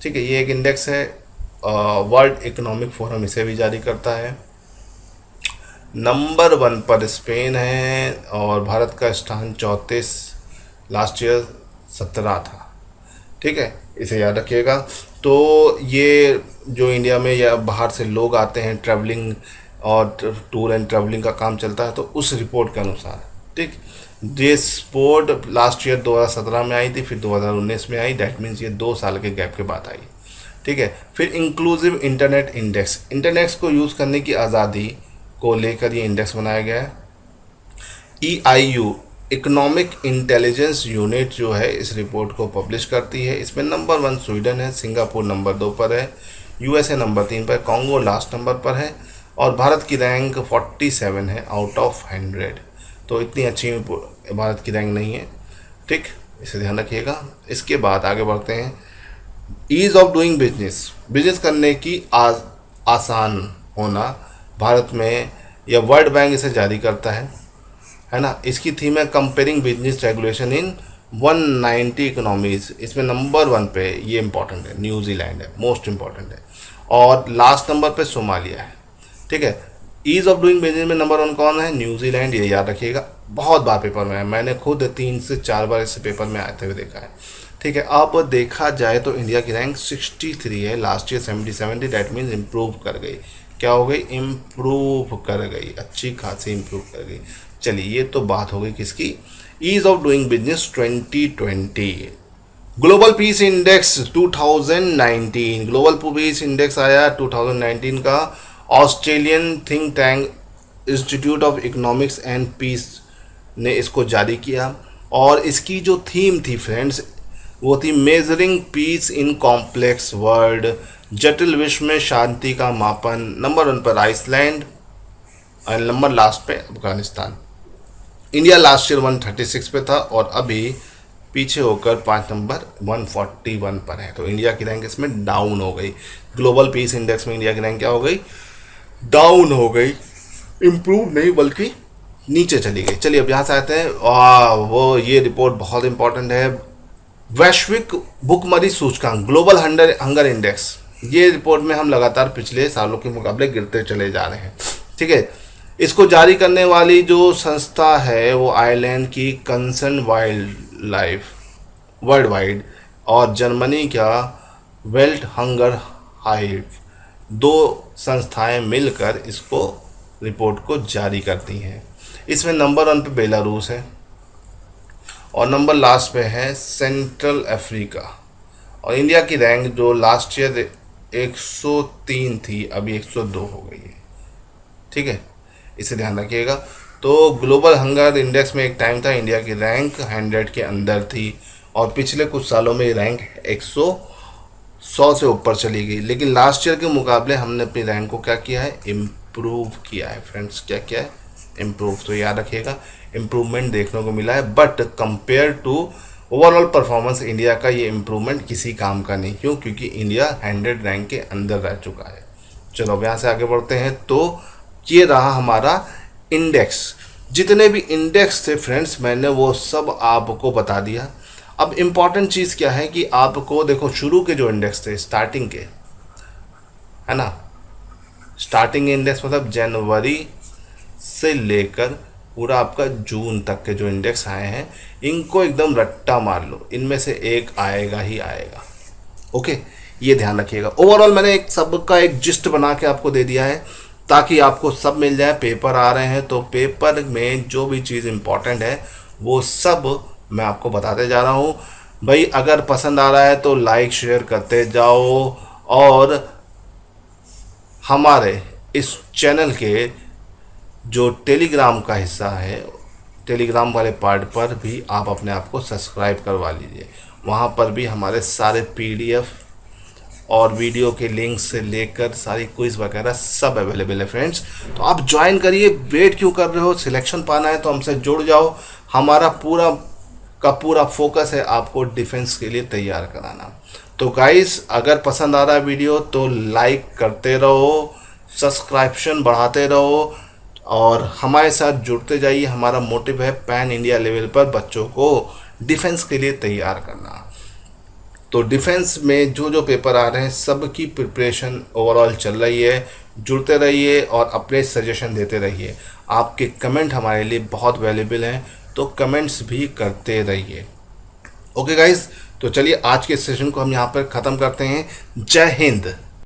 ठीक है, ये एक इंडेक्स है, वर्ल्ड इकोनॉमिक फोरम इसे भी जारी करता है। नंबर 1 पर स्पेन है, और भारत का स्थान 34, लास्ट ईयर 17 था। ठीक है, इसे याद रखिएगा। तो ये जो इंडिया में या बाहर से लोग आते हैं, ट्रैवलिंग और टूर एंड ट्रैवलिंग का काम चलता है, तो उस रिपोर्ट के अनुसार, ठीक, ये रिपोर्ट लास्ट ईयर 2017 में आई थी, फिर 2019 में आई, दैट मीन्स ये 2 साल के गैप के बाद आई। ठीक है, फिर इंक्लूसिव इंटरनेट इंडेक्स, इंटरनेट को यूज़ करने की आज़ादी को लेकर ये इंडेक्स बनाया गया है। EIU इकोनॉमिक इंटेलिजेंस यूनिट जो है इस रिपोर्ट को पब्लिश करती है। इसमें नंबर 1 स्वीडन है, सिंगापुर नंबर 2 पर है, USA नंबर 3 पर, कॉन्गो लास्ट नंबर पर है, और भारत की रैंक 47 है आउट ऑफ 100। तो इतनी अच्छी भारत की रैंक नहीं है। ठीक, इसे ध्यान रखिएगा। इसके बाद आगे बढ़ते हैं। Ease of doing business, business करने की आसान होना भारत में, या वर्ल्ड बैंक इसे जारी करता है ना। इसकी थीम है comparing business regulation in 190 economies. इसमें नंबर 1 पे, ये इंपॉर्टेंट है, न्यूजीलैंड है, मोस्ट इंपॉर्टेंट है, और लास्ट नंबर पे सोमालिया है। ठीक है, ईज़ ऑफ डूइंग बिजनेस में नंबर 1 कौन है? न्यूजीलैंड, ये याद रखिएगा। बहुत बार पेपर में है, मैंने खुद 3 से 4 बार इसे पेपर में आते हुए देखा है। ठीक है, अब देखा जाए तो इंडिया की रैंक 63 है, लास्ट ईयर 77 थी, डैट मीन्स इम्प्रूव कर गई। क्या हो गई? इम्प्रूव कर गई, अच्छी खासी इम्प्रूव कर गई। चलिए, ये तो बात हो गई किसकी? Ease of doing business 2020। Global peace index 2019, global peace index आया 2019 का। Australian think tank institute of economics and peace ने इसको जारी किया, और इसकी जो थीम थी फ्रेंड्स, वो थी measuring piece in complex world, जटिल विश्व में शांति का मापन। नंबर 1 पर आइसलैंड और नंबर लास्ट पे अफगानिस्तान। इंडिया लास्ट ईयर 136 पे था और अभी पीछे होकर 5 नंबर 141 पर है। तो इंडिया की रैंक इसमें डाउन हो गई। ग्लोबल पीस इंडेक्स में इंडिया की रैंक क्या हो गई? डाउन हो गई, इम्प्रूव नहीं बल्कि नीचे चली गई। चलिए अब यहाँ से आते हैं, वो ये रिपोर्ट बहुत इंपॉर्टेंट है। वैश्विक भुखमरी सूचकांक, ग्लोबल हंगर इंडेक्स, ये रिपोर्ट में हम लगातार पिछले सालों के मुकाबले गिरते चले जा रहे हैं। ठीक है, इसको जारी करने वाली जो संस्था है वो आयरलैंड की concern wild life world wide और जर्मनी का वेल्ट हंगर हाइव, दो संस्थाएं मिलकर इसको रिपोर्ट को जारी करती हैं। इसमें नंबर 1 पे बेलारूस है और नंबर लास्ट पे है सेंट्रल अफ्रीका। और इंडिया की रैंक जो लास्ट ईयर 103 थी अभी 102 हो गई है। ठीक है, इसे ध्यान रखिएगा। तो ग्लोबल हंगर इंडेक्स में एक टाइम था इंडिया की रैंक 100 के अंदर थी और पिछले कुछ सालों में रैंक 100 से ऊपर चली गई। लेकिन लास्ट ईयर के मुकाबले हमने अपनी रैंक को क्या किया है? इम्प्रूव किया है फ्रेंड्स। क्या किया है? इम्प्रूव। तो याद रखिएगा, इम्प्रूवमेंट देखने को मिला है, but compare to overall performance India का ये इम्प्रूवमेंट किसी काम का नहीं। क्यों? क्योंकि इंडिया 100 रैंक के अंदर रह चुका है। चलो अब यहाँ से आगे बढ़ते हैं। तो ये रहा हमारा इंडेक्स। जितने भी इंडेक्स थे फ्रेंड्स मैंने वो सब आपको बता दिया। अब इम्पॉर्टेंट चीज़ क्या है कि आपको देखो, शुरू के जो इंडेक्स थे स्टार्टिंग के, है ना, स्टार्टिंग इंडेक्स मतलब जनवरी से लेकर पूरा आपका जून तक के जो इंडेक्स आए हैं, इनको एकदम रट्टा मार लो, इनमें से एक आएगा ही आएगा। ओके, ये ध्यान रखिएगा। ओवरऑल मैंने एक सबका एक जिस्ट बना के आपको दे दिया है ताकि आपको सब मिल जाए। पेपर आ रहे हैं तो पेपर में जो भी चीज़ इंपॉर्टेंट है वो सब मैं आपको बताते जा रहा हूँ। भाई अगर पसंद आ रहा है तो लाइक शेयर करते जाओ और हमारे इस चैनल के जो टेलीग्राम का हिस्सा है, टेलीग्राम वाले पार्ट पर भी आप अपने आप को सब्सक्राइब करवा लीजिए। वहाँ पर भी हमारे सारे पीडीएफ और वीडियो के लिंक से लेकर सारी क्विज वगैरह सब अवेलेबल है फ्रेंड्स। तो आप ज्वाइन करिए, वेट क्यों कर रहे हो? सिलेक्शन पाना है तो हमसे जुड़ जाओ। हमारा पूरा का पूरा फोकस है आपको डिफेंस के लिए तैयार कराना। तो गाइस अगर पसंद आ रहा है वीडियो तो लाइक करते रहो, सब्सक्रिप्शन बढ़ाते रहो और हमारे साथ जुड़ते जाइए। हमारा मोटिव है पैन इंडिया लेवल पर बच्चों को डिफेंस के लिए तैयार करना। तो डिफेंस में जो जो पेपर आ रहे हैं सब की प्रिपरेशन ओवरऑल चल रही है। जुड़ते रहिए और अपने सजेशन देते रहिए। आपके कमेंट हमारे लिए बहुत वैल्यूबल हैं, तो कमेंट्स भी करते रहिए। ओके गाइस, तो चलिए आज के सेशन को हम यहाँ पर ख़त्म करते हैं। जय हिंद।